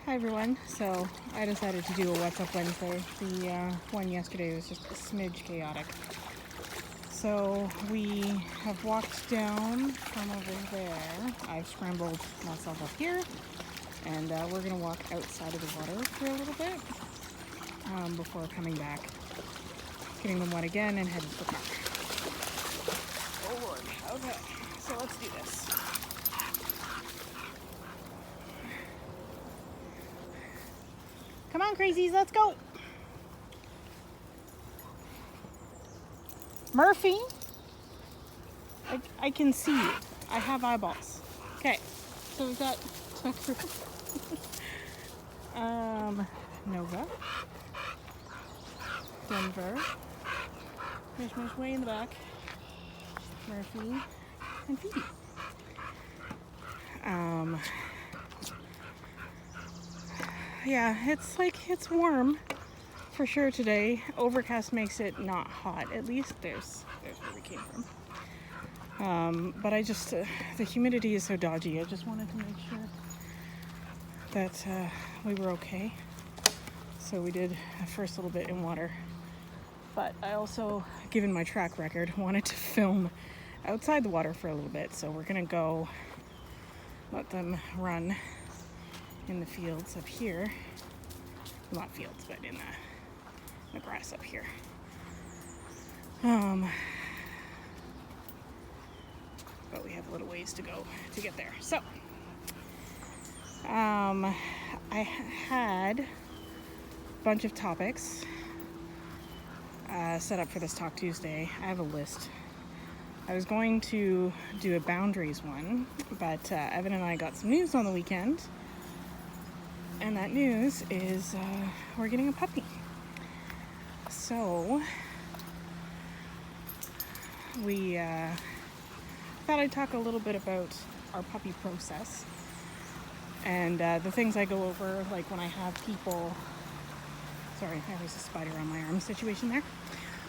Hi everyone. So I decided to do a What's Up Wednesday. The one yesterday was just a smidge chaotic. So we have walked down from over there. I've scrambled myself up here, and we're gonna walk outside of the water for a little bit before coming back, getting them wet again, and heading to the park. Oh Lord. Okay. So let's do this. Come on, crazies, let's go. Murphy, I can see you. I have eyeballs. Okay, so we've got Tucker, Nova, Denver, Mish way in the back, Murphy, and Phoebe. Yeah, it's warm for sure today. Overcast makes it not hot. At least there's where we came from. But I just the humidity is so dodgy. I just wanted to make sure that we were okay. So we did a first little bit in water. But I also, given my track record, wanted to film outside the water for a little bit. So we're gonna go let them run in the fields up here. Well, not fields, but in the grass up here. But we have a little ways to go to get there. So, I had a bunch of topics set up for this Talk Tuesday. I have a list. I was going to do a boundaries one, but Evan and I got some news on the weekend. And that news is we're getting a puppy. So we thought I'd talk a little bit about our puppy process and the things I go over, like when I have people. Sorry, there was a spider on my arm situation there.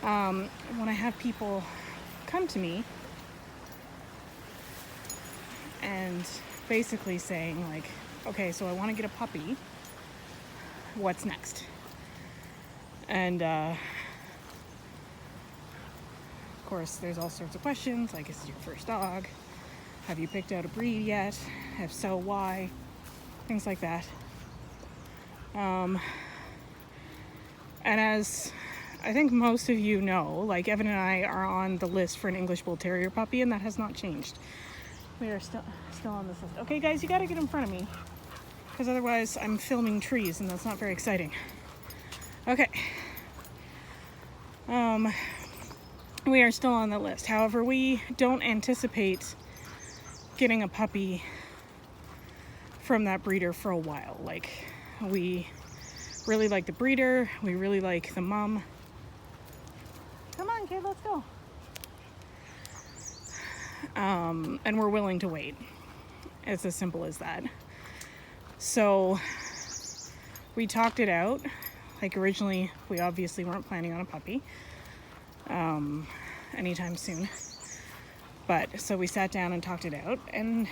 When I have people come to me and basically saying like, okay, so I want to get a puppy. What's next? And of course, there's all sorts of questions, like, is this your first dog? Have you picked out a breed yet? If so, why? Things like that. And as I think most of you know, like, Evan and I are on the list for an English Bull Terrier puppy, and that has not changed. We are still on this list. Okay, guys, you got to get in front of me, because otherwise I'm filming trees and that's not very exciting. Okay. We are still on the list. However, we don't anticipate getting a puppy from that breeder for a while. Like, we really like the breeder. We really like the mom. Come on, kid, let's go. And we're willing to wait. It's as simple as that. So we talked it out. Like, originally, we obviously weren't planning on a puppy anytime soon. But so we sat down and talked it out and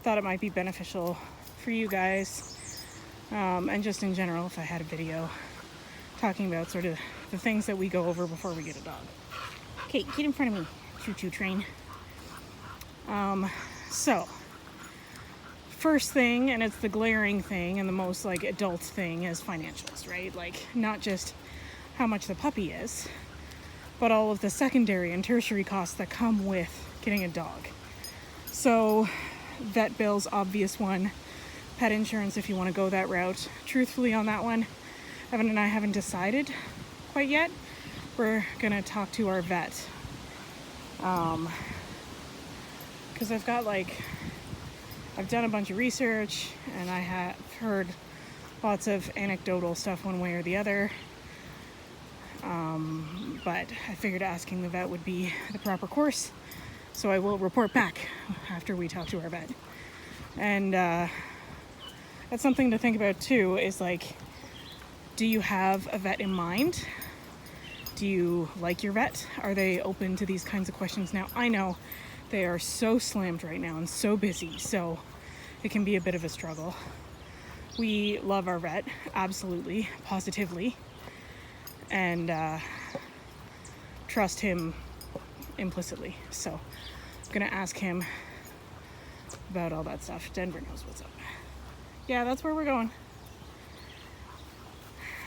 thought it might be beneficial for you guys, and just in general, if I had a video talking about sort of the things that we go over before we get a dog. Okay, get in front of me, choo-choo train. So first thing, and it's the glaring thing and the most like adult thing, is financials, right? Like, not just how much the puppy is, but all of the secondary and tertiary costs that come with getting a dog. So vet bills, obvious one. Pet insurance, if you want to go that route. Truthfully, on that one, Evan and I haven't decided quite yet. We're gonna talk to our vet, because I've done a bunch of research and I have heard lots of anecdotal stuff one way or the other. But I figured asking the vet would be the proper course. So I will report back after we talk to our vet. And that's something to think about too, is like, do you have a vet in mind? Do you like your vet? Are they open to these kinds of questions? Now, I know they are so slammed right now and so busy, so it can be a bit of a struggle. We love our vet, absolutely, positively, and trust him implicitly. So I'm gonna ask him about all that stuff. Denver knows what's up. Yeah, that's where we're going.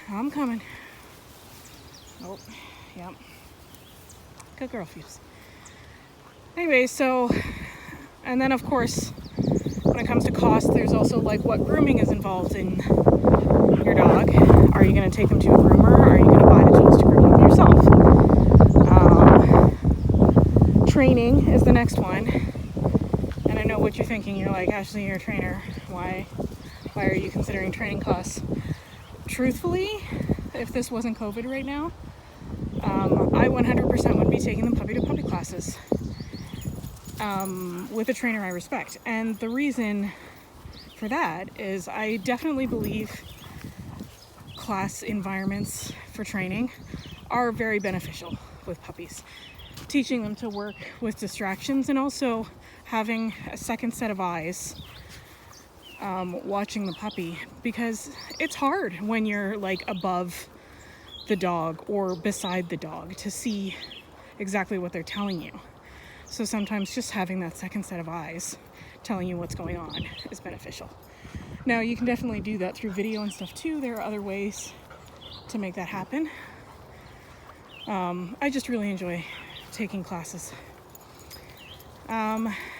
I'm coming. Oh, yep. Good girl, Fuse. Anyway, so, and then of course, when it comes to cost, there's also like what grooming is involved in your dog. Are you going to take them to a groomer, or are you going to buy the tools to groom them yourself? Training is the next one. And I know what you're thinking. You're like, Ashley, you're a trainer. Why are you considering training costs? Truthfully, if this wasn't COVID right now, I 100% would be taking them puppy to puppy classes with a trainer I respect. And the reason for that is I definitely believe class environments for training are very beneficial with puppies. Teaching them to work with distractions and also having a second set of eyes watching the puppy, because it's hard when you're like above the dog or beside the dog to see exactly what they're telling you. So sometimes just having that second set of eyes telling you what's going on is beneficial. Now you can definitely do that through video and stuff too. There are other ways to make that happen. I just really enjoy taking classes.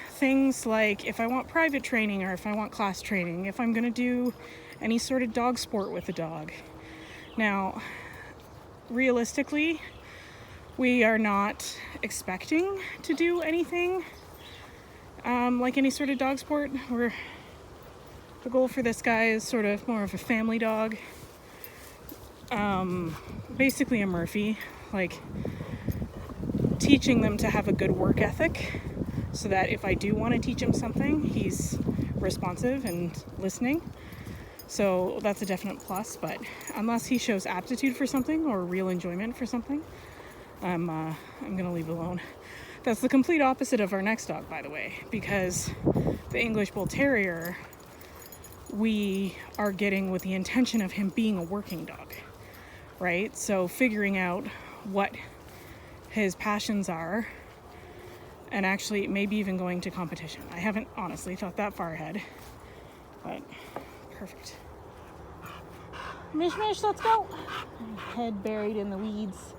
Things like if I want private training or if I want class training, if I'm going to do any sort of dog sport with a dog. Now, realistically, we are not expecting to do anything like any sort of dog sport. The goal for this guy is sort of more of a family dog. Basically a Murphy, like teaching them to have a good work ethic so that if I do want to teach him something, he's responsive and listening. So that's a definite plus, but unless he shows aptitude for something or real enjoyment for something, I'm gonna leave it alone. That's the complete opposite of our next dog, by the way, because the English Bull Terrier we are getting with the intention of him being a working dog, right? So figuring out what his passions are and actually maybe even going to competition. I haven't honestly thought that far ahead, but perfect. Mish, let's go. Head buried in the weeds.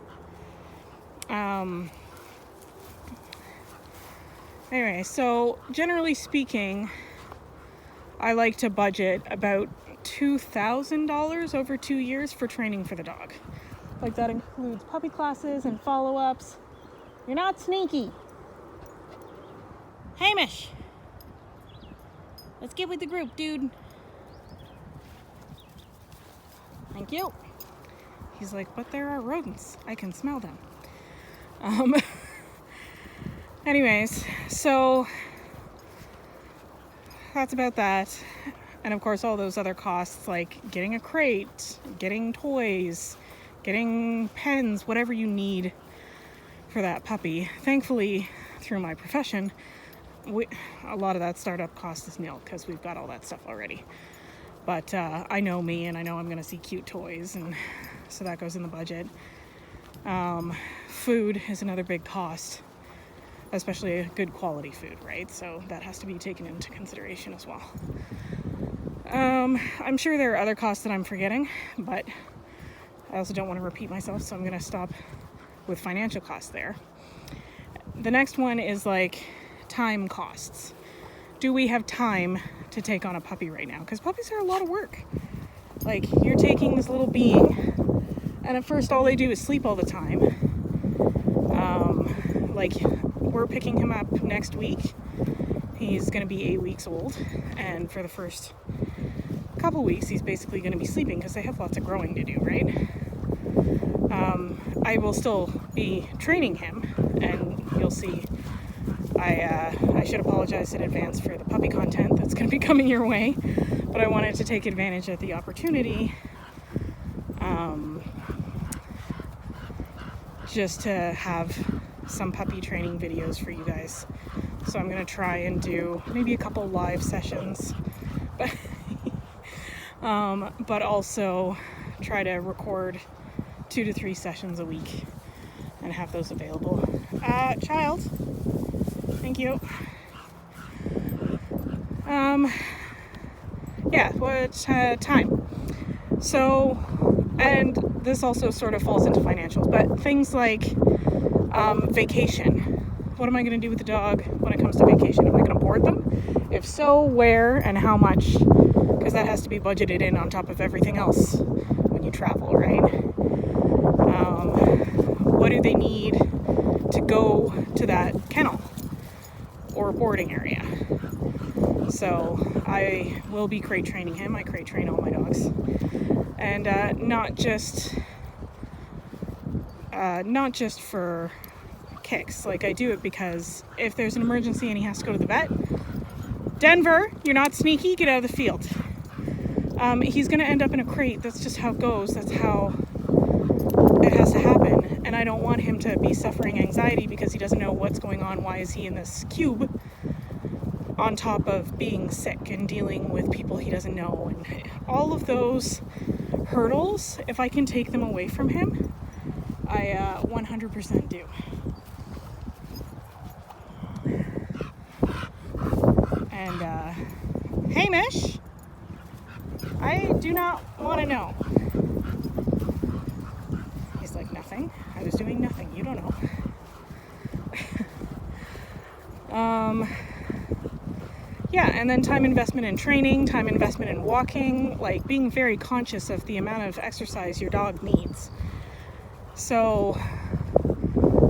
Anyway, so generally speaking, I like to budget about $2,000 over 2 years for training for the dog. Like that includes puppy classes and follow-ups. You're not sneaky. Hamish, let's get with the group, dude. Thank you. He's like, but there are rodents. I can smell them. Anyways, so that's about that. And of course, all those other costs like getting a crate, getting toys, getting pens, whatever you need for that puppy. Thankfully, through my profession, a lot of that startup cost is nil because we've got all that stuff already. But I know me, and I know I'm going to see cute toys, and so that goes in the budget. Food is another big cost, especially good quality food, right? So that has to be taken into consideration as well. I'm sure there are other costs that I'm forgetting, but I also don't want to repeat myself, so I'm going to stop with financial costs there. The next one is like time costs. Do we have time to take on a puppy right now? Because puppies are a lot of work. Like, you're taking this little being, and at first all they do is sleep all the time. Like, we're picking him up next week. He's going to be 8 weeks old, and for the first couple weeks he's basically going to be sleeping because they have lots of growing to do, right? I will still be training him, and you'll see. I should apologize in advance for the puppy content that's going to be coming your way, but I wanted to take advantage of the opportunity just to have some puppy training videos for you guys. So I'm going to try and do maybe a couple live sessions. But but also try to record 2 to 3 sessions a week and have those available. Child, thank you. Yeah, what time? So, and this also sort of falls into financials, but things like vacation. What am I going to do with the dog when it comes to vacation? Am I going to board them? If so, where and how much? Because that has to be budgeted in on top of everything else when you travel, right? What do they need to go to that kennel or boarding area? So I will be crate training him. I crate train all my dogs, and not just for kicks. Like, I do it because if there's an emergency and he has to go to the vet, Denver, you're not sneaky, get out of the field. He's going to end up in a crate. That's just how it goes. That's how it has to happen. And I don't want him to be suffering anxiety because he doesn't know what's going on. Why is he in this cube? On top of being sick and dealing with people he doesn't know. And all of those hurdles, if I can take them away from him, I 100% do. And, Hamish, I do not want to know. He's like, nothing. I was doing nothing. You don't know. Yeah, and then time investment in training, time investment in walking, like being very conscious of the amount of exercise your dog needs. So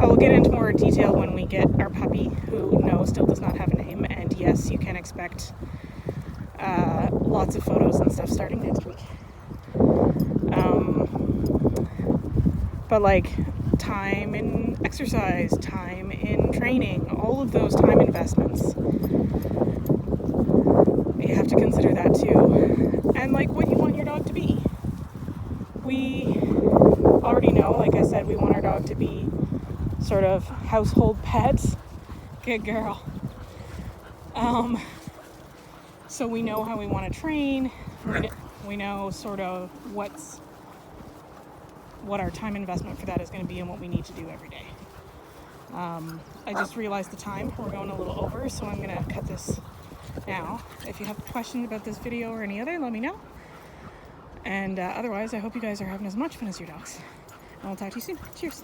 I will get into more detail when we get our puppy, who still does not have a name. And yes, you can expect lots of photos and stuff starting next week. But like time in exercise, time in training, all of those time investments, you have to consider that too. And like what you want your dog to be. We already know, like I said, we want our dog to be sort of household pets. Good girl. So we know how we want to train. We know sort of what our time investment for that is going to be and what we need to do every day. I just realized the time. We're going a little over, so I'm going to cut this now. If you have questions about this video or any other, let me know. And otherwise, I hope you guys are having as much fun as your dogs. And I'll talk to you soon. Cheers.